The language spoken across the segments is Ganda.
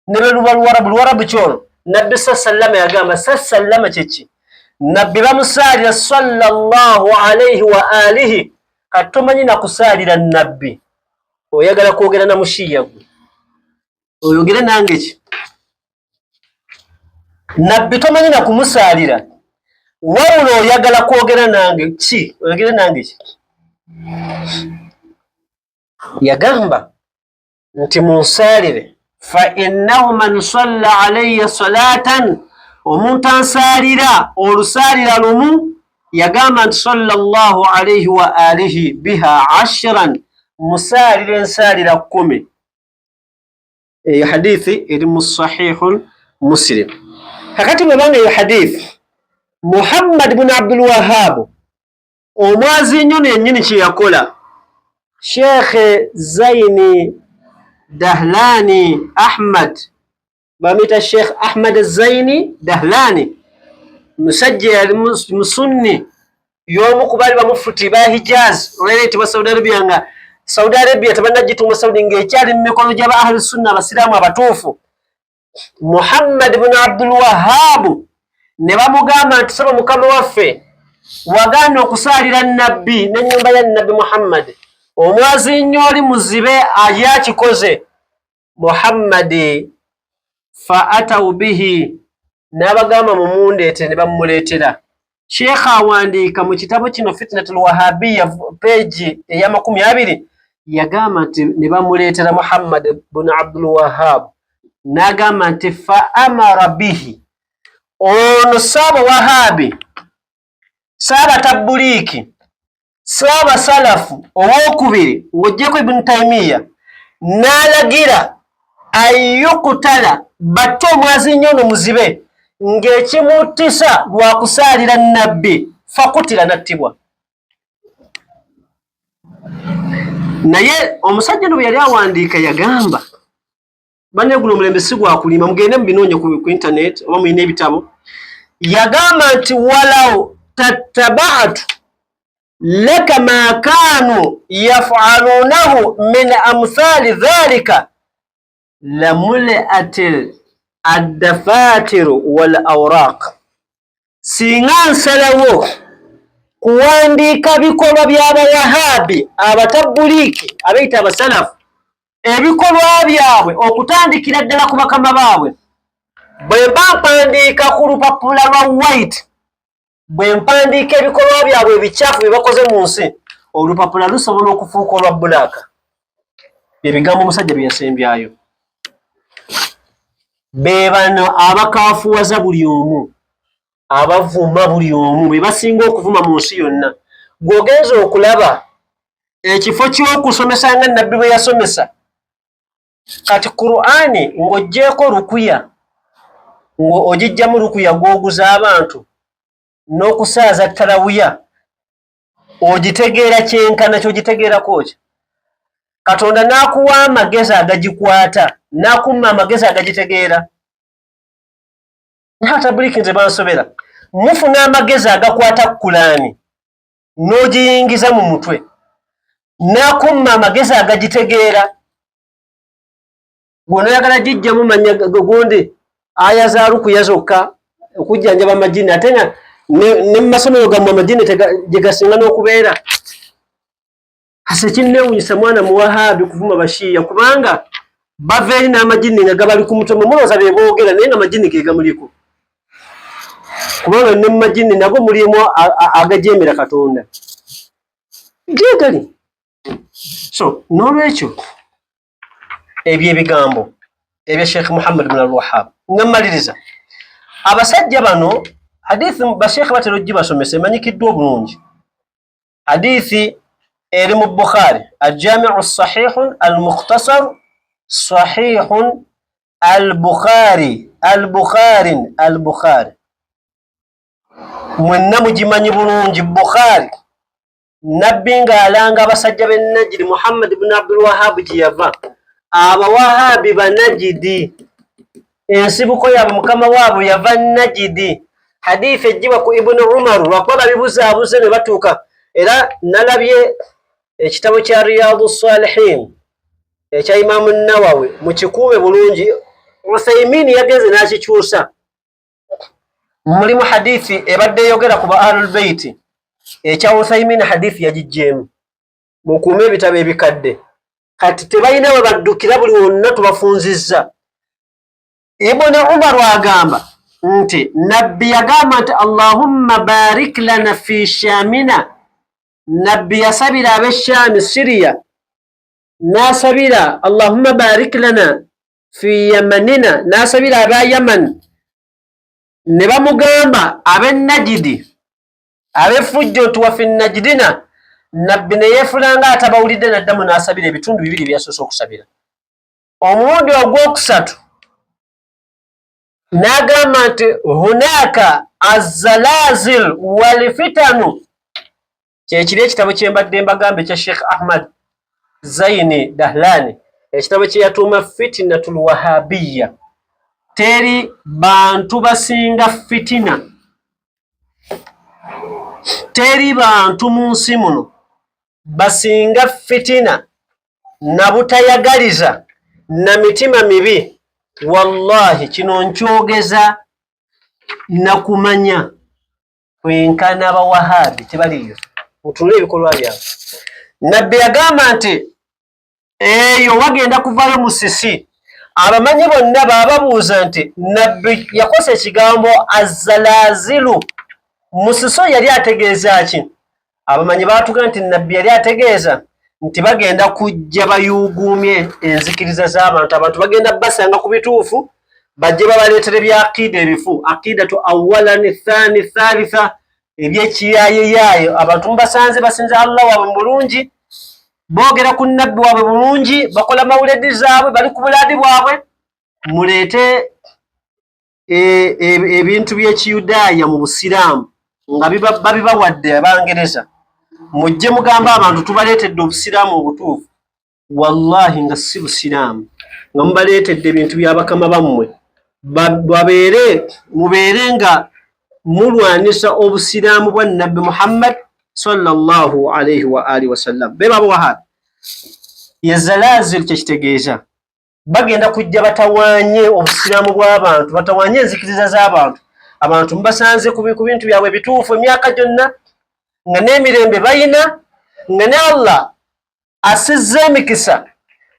ne luwarabu kyolo nabbi sallama yagamba sallama kyeki nabbi bamusalira sallallahu alayhi wa alihi katomanyi nakusalira nabbi oyagala kwogera na mushiya gwe oyogere nange ki nabbi tomanyi nakumusalira wawulo oyagala kwogera nange ki oyogere nange ki yagamba nti munsalire fa innahu man salla alayya salatan omuntu ansalira olusalira lumu yagamba nti sallallahu alayhi wa alihi biha 10 musalira ensalira 10 eyo hadithi eri mu sahihul muslim kakati bwebanga eyo hadithi Muhammad ibn Abdul Wahhab omwazi nnyo yennyini kye yakola Sheikh Zaini Dahlani Ahmad bamita Sheikh Ahmad Zaini Dahlani musajja yali musunni y'omu ku baali bamufuti ba Hijaz olwaleeti wa Saudi Arabia nga Saudi Arabia tabannagituuma Saudi ng'ekyali mu mikono gy'aba ahli sunna abasiraamu abatuufu Muhammad ibn Abdul Wahhab ne bamugamba nti saba mukama waffe wagaana okusaalira nabbi n'ennyumba ya nabbi Muhammad omwazi nnyo oli muzibe yakikoze Muhammad fa ataw bihi n'abagamba mumundeete ne bamuleetera Sheikh awandiika mu kitabo kino Fitnatul Wahabiyya peegi eya 20 yagamba nti ne bamuleetera Muhammad ibn Abdul Wahhab n'agamba nti fa amara bihi ono saaba Wahabi saaba Tabuliki saaba Salafu owokubiri ng'oggyeko Ibn Taymiya n'alagira ayukutala batte omwazi nnyo ono muzibe ng'ekimuttisa lwakusaalira nabbi fakutira nattibwa naye omusajja no bwe yali awandiika yagamba banne guno omulembe si gwakulima mugende mubinoonye ku internet oba muyina ebitabo yagamba nti walaw tattabaatu laka ma kaanu yafaluunahu min amthali dhalika lamuleatil addafatiru wal awraq singa nsalawo kuwandiika bikolwa by'abawahabi abatabuliki abayita abasalafu ebikolwa byabwe okutandikira ddala ku bakama baabwe bwe mpandiika ku lupapula lwa white bwe mpandiika ebikolwa byabwe ebicaafu bye bakoze mu nsi olupapula lusobola okufuuka olwa bbulaaka ebigambo omusajja bye yasembyayo be bano abakaafuwaza buli omu abavuma buli omu be basinga okuvuma mu nsi yonna gw'ogenza okulaba ekifo ky'okusomesa nga nabbi bwe yasomesa kati Qur'ani ng'oggyeko rukuya ng'ogijjamu rukuya gw'oguza abantu n'okusaaza tarawiya ogitegeera kyenkana ky'ogitegeerako ki Katonda n'akuwa amagezi agagikwata n'akumma amagezi agagitegeera Tabuliki nze bansobera mufuna amagezi agakwata Qur'ani n'ogiyingiza mu mutwe n'akumma amagezi agagitegeera gwonoyagala gijjamu manya gundi aya za rukuya zokka okujjanjaba amajini ate nga ne masomero gammwe amajini gye gasinga n'okubeera ase kinneewunyisa mwana muwahabi kuvuma bashiya kubanga bava eri n'amajini nga gabali ku mutwe mulowooza be boogera naye nga amajini ge gamuliko kubanga ne mu majini nago mulimu agajeemera Katonda gyegali so n'olwekyo ebyo ebigambo ebya Sheikh Muhammad ibn al-Wahhab ngamaliriza abasajja bano hadithi basheikh batero gibasomesa emanyikiddwa obulungi hadithi eri mu Bukhari al-Jami' as-Sahih al-Mukhtasar Sahih al-Bukhari mwenna mugimanyi bulungi Bukhari nabbi ng'alanga abasajja b'e Najidi Muhammad ibn Abdul Wahhab gye yava abawahabi banajidi ensibuko yaabwe mukama waabwe yava Najidi hadithi ejjibwa ku Ibn Umar lwakuba babibuzaabuze ne batuuka era nalabye ekitabo kya Riyadu Salihin ekya Imaamu Nawawi mukikuume bulungi Uthaymin yagenze nakikyusa. Mulimu hadithi ebadde yogera ku ba Ahlul Bayt. Ekya Uthaymin hadithi yagijjemu. Mukuume ebitabo ebikadde. Kati tebalina we baddukira buli wonna tubafunzizza. Ibn Umar agamba nti nabbi yagamba nti Allahumma barik lana fi Shamina. Nabbi yasabira ab'e Sham Syria. Nasabira Allahumma barik lana fi Yamanina. Nasabira aba Yaman. Ne bamugamba ab'e Najidi ab'effujjo nti wa fi Najdina. Nabbi ne yeefulanga atabawulidde n'addamu n'asabira ebitundu bibiri byasoose okusabira. Omulundi ogwokusatu n'agamba nti hunaka azzalazil wal fitanu. Kyekiri ekitabo kye mbadde mbagamba ekya Sheikh Ahmad Zaini Dahlani, ekitabo kye yatuuma Fitnatul Wahabiyya. Teri bantu basinga fitina, teri bantu mu nsi muno basinga fitina na butayagaliza na mitima mibi. Wallahi kino nkyogeza nakumanya kwenkana abawahabi tebaliyo. Mutunule ebikolwa byabwe. Nabbi yagamba nti eyo wagenda kuvayo musisi. Abamanyi bonna bababuuza nti nabbi yakosa ekigambo azzalazilu musiso yali ategeeza ki? Abamanyi baatuga nti nabbi yali ategeeza nti bagenda kujja bayuuguumye enzikiriza z'abantu. Abantu bagenda basanga ku bituufu bajje babaleetere bya akida ebifu. Akidatu awalan thani thalitha, ebyekiyaayeyayo. Abantu mubasanze basinza Allah waabwe mu bulungi, boogera ku nabbi waabwe bulungi, bakola mawuledi zaabwe, bali ku bulaadi bwabwe. Muleete ebintu by'ekiyudaaya mu busiraamu nga babibawadde Abangereza. Mujje mugambe abantu tubaleetedde obusiraamu obutuufu. Wallahi nga si busiraamu, nga mubaleetedde ebintu bya bakama bammwe. Mubeere nga mulwanisa obusiraamu bwa Nabbi Muhammad sallallahu alayhi wa alihi wasallam. Be baba wahabi yazalazil kyekitegeeza bagenda kujja batawaanye obusiraamu bw'abantu, batawaanye enzikiriza z'abantu. Abantu mubasanze ku bintu byabwe bituufu emyaka gyonna, nga n'emirembe bayina, nga ne Allah asizza emikisa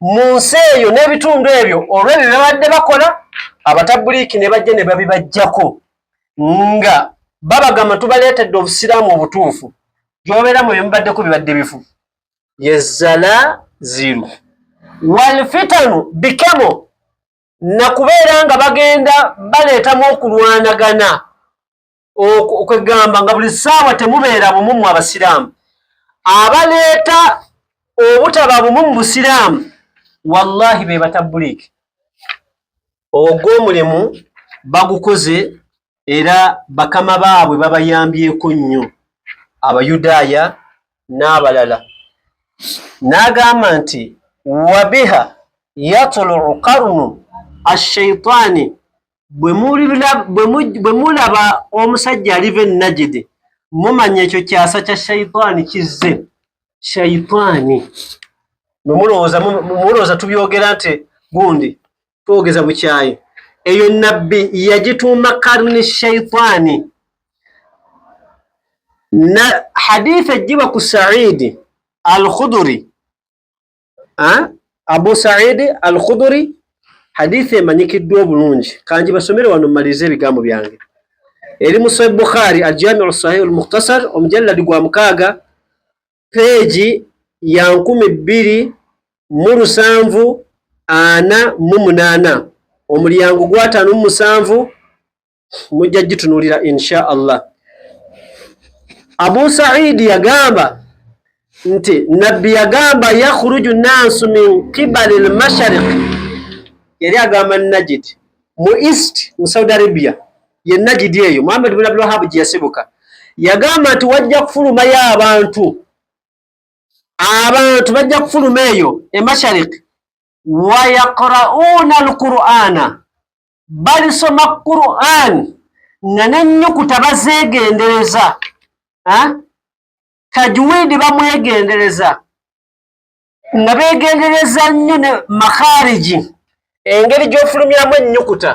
mu nsi eyo n'ebitundu ebyo olw'ebyo babadde bakola. Abatabuliiki ne bajja ne babibajjako nga babagamba tubaleetedde obusiraamu obutuufu. Gyobeeramu bye mubaddeko bibadde bifu. Yezzalazilu wal fitanu bikemo, nakubeera nga bagenda baleetamu okulwanagana okwegamba nga buli ssaawa temubeera bumu mu abasiraamu. Abaleeta obutaba bumu mu busiraamu wallahi be batabuliiki. Ogwo omulimu bagukoze era bakama baabwe babayambyeko nnyo, Abayudaaya n'abalala. N'agamba nti wabiha yatulu qarnu ash-shaytaani. Bwe mulaba omusajja aliva e Najidi mumanya ekyo kyasa kya shaytaani kizze. Shaytaani mulowooza tubyogera nti gundi twogeza bukyayi. Eyo nabbi yagituuma karni shaytaani. Na hadithi ejjiba ku Saidi al-Khudri, Abu Saidi al-Khudri, hadithi emanyikiddwa obulungi. Kanji basomere wano mmalize ebigambo byange. Eri mu Sahih Bukhari al-Jami' as-Sahih al-Mukhtasar omujalladi gwa 6 peegi ya 2748 omulyango gwa 57 mujja gitunulira insha Allah. Abu Saidi yagamba nti nabbi yagamba yakhruju nasu min qibali al-mashariq. Yali agamba Najid mu east mu Saudi Arabia, ye Najid eyo Muhammad ibn Abdul Wahhab gye yasibuka. Yagamba nti wajja kufulumayo abantu bajja kufuluma eyo e mashariq. Wa yaqra'una al-Qur'ana, balisoma Qur'an nga n'ennyukuta bazeegendereza. Tajwidi bamwegendereza nga beegendereza nnyo ne makhariji, engeri gy'ofulumyamu ennyukuta